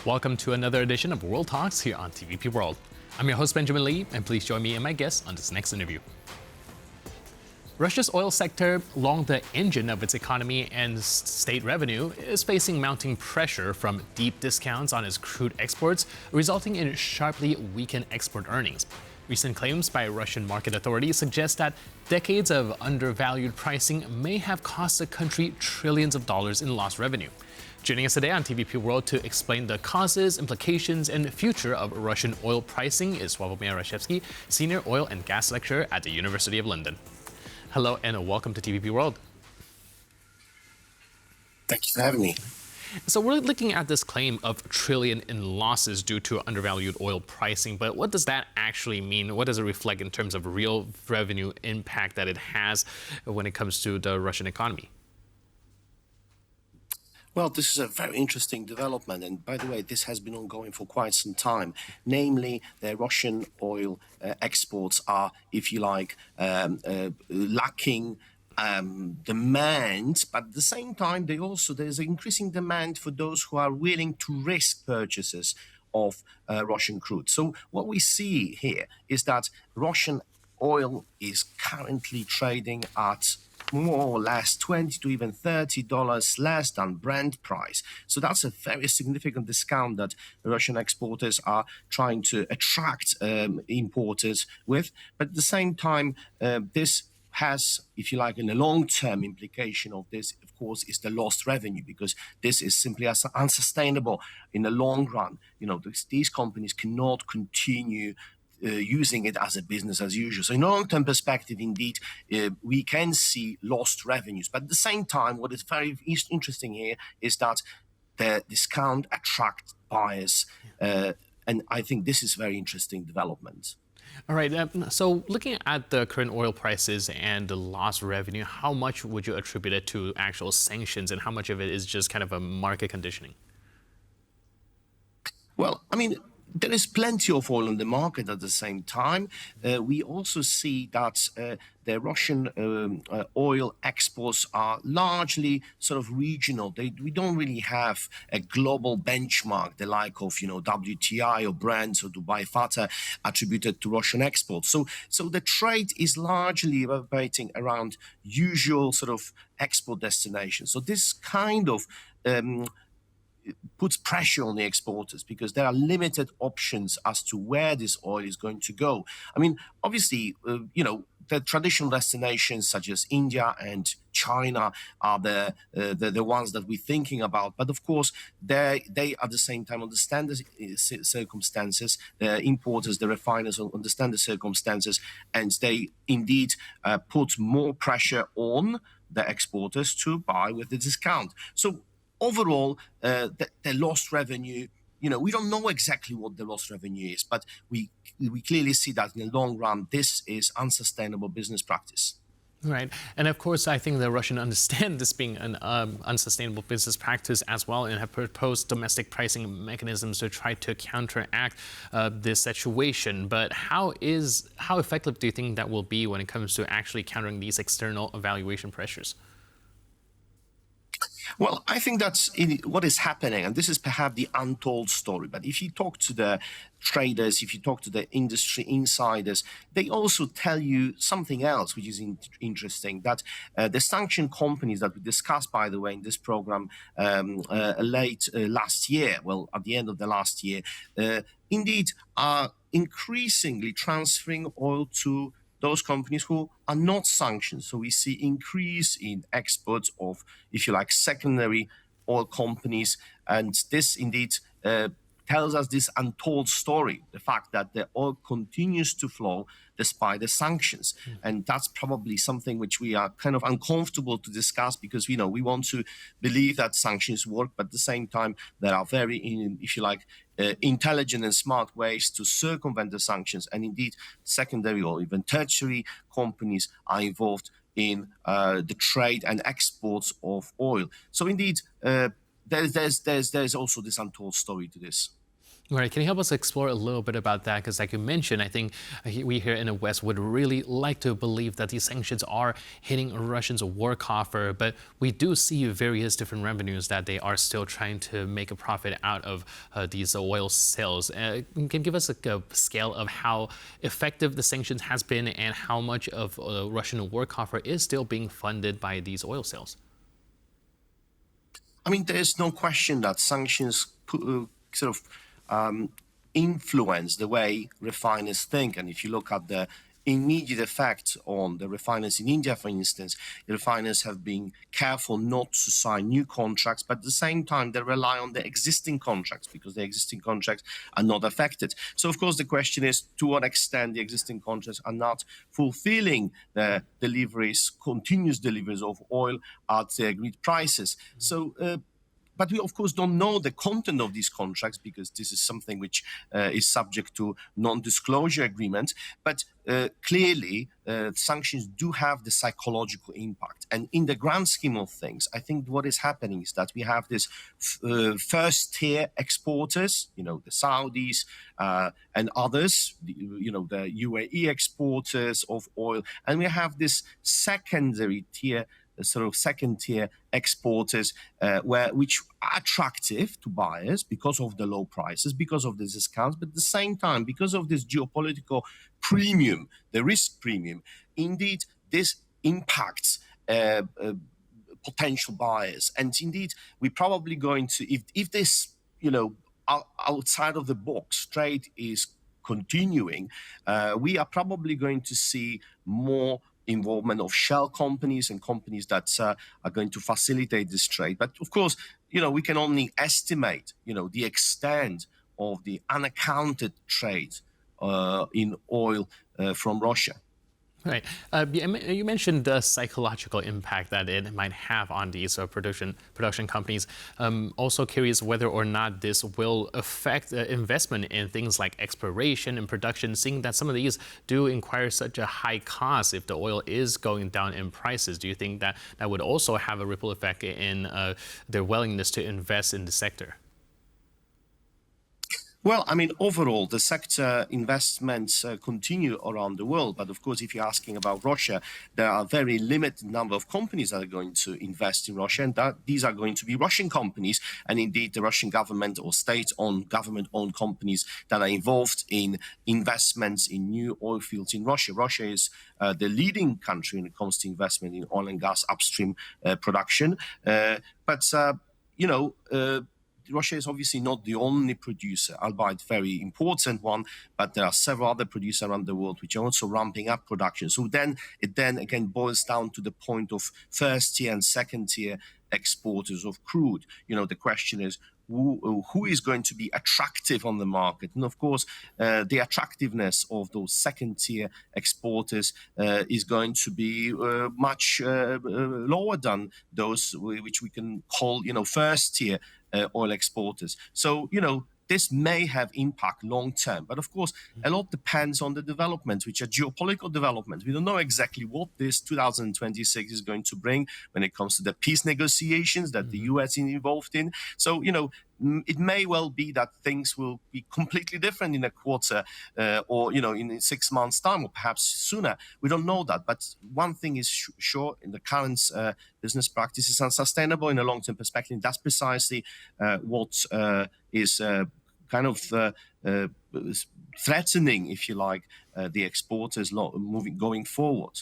Welcome to another edition of World Talks here on TVP World. I'm your host Benjamin Lee, and please join me and my guests on this next interview. Russia's oil sector, long the engine of its economy and state revenue, is facing mounting pressure from deep discounts on its crude exports, resulting in sharply weakened export earnings. Recent claims by Russian market authorities suggest that decades of undervalued pricing may have cost the country trillions of dollars in lost revenue. Joining us today on TVP World to explain the causes, implications, and future of Russian oil pricing is Sławomir Raszewski, Senior Oil and Gas Lecturer at the University of London. Hello and welcome to TVP World. Thank you for having me. So we're looking at this claim of trillion in losses due to undervalued oil pricing, but what does that actually mean? What does it reflect in terms of real revenue impact that it has when it comes to the Russian economy? Well, this is a very interesting development. And by the way, this has been ongoing for quite some time. Namely, the Russian oil exports are, if you like, lacking demand, but at the same time, there's increasing demand for those who are willing to risk purchases of Russian crude. So what we see here is that Russian oil is currently trading at more or less $20 to even $30 less than Brent price. So that's a very significant discount that Russian exporters are trying to attract importers with. But at the same time, this has, if you like, in the long-term implication of this, of course, is the lost revenue, because this is simply unsustainable in the long run. You know, these companies cannot continue using it as a business as usual. So in a long-term perspective, indeed, we can see lost revenues. But at the same time, what is very interesting here is that the discount attracts buyers. And I think this is a very interesting development. All right, so looking at the current oil prices and the lost revenue, how much would you attribute it to actual sanctions and how much of it is just kind of a market conditioning? Well, I mean, there is plenty of oil on the market at the same time. We also see that the Russian oil exports are largely sort of regional. We don't really have a global benchmark, the like of, WTI or Brent or Dubai Fata attributed to Russian exports. So the trade is largely operating around usual sort of export destinations. So this kind of puts pressure on the exporters because there are limited options as to where this oil is going to go. I mean, obviously, the traditional destinations such as India and China are the ones that we're thinking about. But of course, they at the same time understand the circumstances. The importers, the refiners understand the circumstances, and they indeed put more pressure on the exporters to buy with the discount. So overall, the lost revenue, we don't know exactly what the lost revenue is, but we clearly see that in the long run, this is unsustainable business practice. Right. And of course, I think the Russians understand this being an unsustainable business practice as well and have proposed domestic pricing mechanisms to try to counteract this situation. But how effective do you think that will be when it comes to actually countering these external valuation pressures? Well, I think that's what is happening, and this is perhaps the untold story. But if you talk to the traders, if you talk to the industry insiders, they also tell you something else, which is interesting, that the sanction companies that we discussed, by the way, in this program late last year, well, at the end of the last year, indeed are increasingly transferring oil to those companies who are not sanctioned. So we see increase in exports of, if you like, secondary oil companies. And this indeed tells us this untold story, the fact that the oil continues to flow despite the sanctions. And that's probably something which we are kind of uncomfortable to discuss because, we want to believe that sanctions work, but at the same time, there are very, if you like, intelligent and smart ways to circumvent the sanctions. And indeed, secondary or even tertiary companies are involved in the trade and exports of oil. So indeed, there's also this untold story to this. Right. Can you help us explore a little bit about that? Because, like you mentioned, I think we here in the West would really like to believe that these sanctions are hitting Russians' war coffer, but we do see various different revenues that they are still trying to make a profit out of these oil sales. Can you give us a scale of how effective the sanctions has been and how much of Russian war coffer is still being funded by these oil sales? I mean, there's no question that sanctions sort of influence the way refiners think. And if you look at the immediate effect on the refiners in India, for instance, the refiners have been careful not to sign new contracts, but at the same time, they rely on the existing contracts because the existing contracts are not affected. So, of course, the question is to what extent the existing contracts are not fulfilling the deliveries, continuous deliveries of oil at the agreed prices. So, but we, of course, don't know the content of these contracts because this is something which is subject to non-disclosure agreement. But clearly, sanctions do have the psychological impact. And in the grand scheme of things, I think what is happening is that we have this first-tier exporters, the Saudis and others, the UAE exporters of oil, and we have this secondary tier, sort of second-tier exporters, which are attractive to buyers because of the low prices, because of the discounts, but at the same time, because of this geopolitical premium, the risk premium, indeed, this impacts potential buyers. And indeed, we're probably going to, if this, outside of the box trade is continuing, we are probably going to see more involvement of shell companies and companies that are going to facilitate this trade. But of course, we can only estimate, the extent of the unaccounted trade in oil from Russia. Right. You mentioned the psychological impact that it might have on these production companies. Also curious whether or not this will affect investment in things like exploration and production, seeing that some of these do require such a high cost if the oil is going down in prices. Do you think that that would also have a ripple effect in their willingness to invest in the sector? Well, I mean, overall, the sector investments continue around the world. But of course, if you're asking about Russia, there are a very limited number of companies that are going to invest in Russia, and these are going to be Russian companies, and indeed the Russian government or state-owned, government-owned companies that are involved in investments in new oil fields in Russia. Russia is the leading country when it comes to investment in oil and gas upstream production. Russia is obviously not the only producer, albeit very important one, but there are several other producers around the world which are also ramping up production. So then it again boils down to the point of first-tier and second-tier exporters of crude. The question is, who is going to be attractive on the market? And of course, the attractiveness of those second-tier exporters is going to be much lower than those which we can call, first-tier oil exporters. So, this may have impact long term, but of course, a lot depends on the developments, which are geopolitical developments. We don't know exactly what this 2026 is going to bring when it comes to the peace negotiations that the US is involved in. So, it may well be that things will be completely different in a quarter or, in 6 months' time or perhaps sooner. We don't know that. But one thing is sure, in the current business practice is unsustainable in a long-term perspective. That's precisely what is kind of threatening, if you like, the exporters going forward.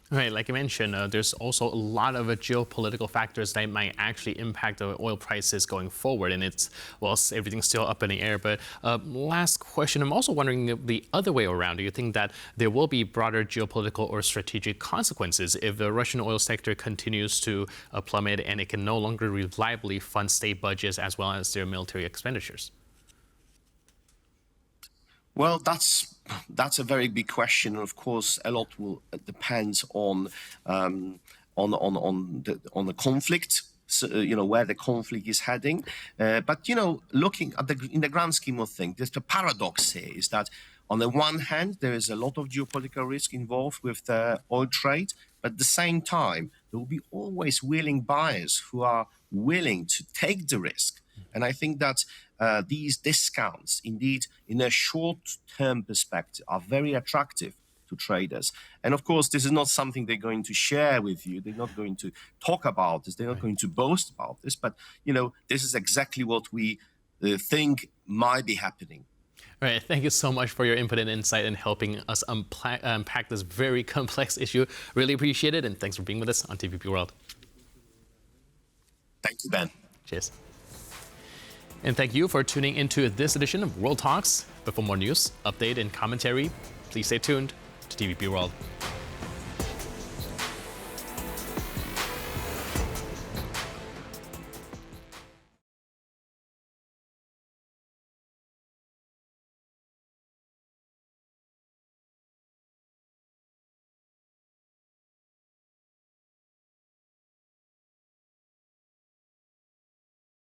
Right, like I mentioned, there's also a lot of geopolitical factors that might actually impact the oil prices going forward, and everything's still up in the air. But last question, I'm also wondering the other way around. Do you think that there will be broader geopolitical or strategic consequences if the Russian oil sector continues to plummet and it can no longer reliably fund state budgets as well as their military expenditures? Well, that's a very big question. Of course, a lot will depend on the conflict. So, where the conflict is heading. But looking at in the grand scheme of things, there's the paradox here is that on the one hand, there is a lot of geopolitical risk involved with the oil trade, but at the same time, there will be always willing buyers who are willing to take the risk. And I think that these discounts, indeed, in a short-term perspective, are very attractive to traders. And of course, this is not something they're going to share with you. They're not going to talk about this. They're not going to boast about this. But, this is exactly what we think might be happening. All right, thank you so much for your input and insight and helping us unpack this very complex issue. Really appreciate it, and thanks for being with us on TVP World. Thank you, Ben. Cheers. And thank you for tuning into this edition of World Talks. But for more news, update, and commentary, please stay tuned to TVP World.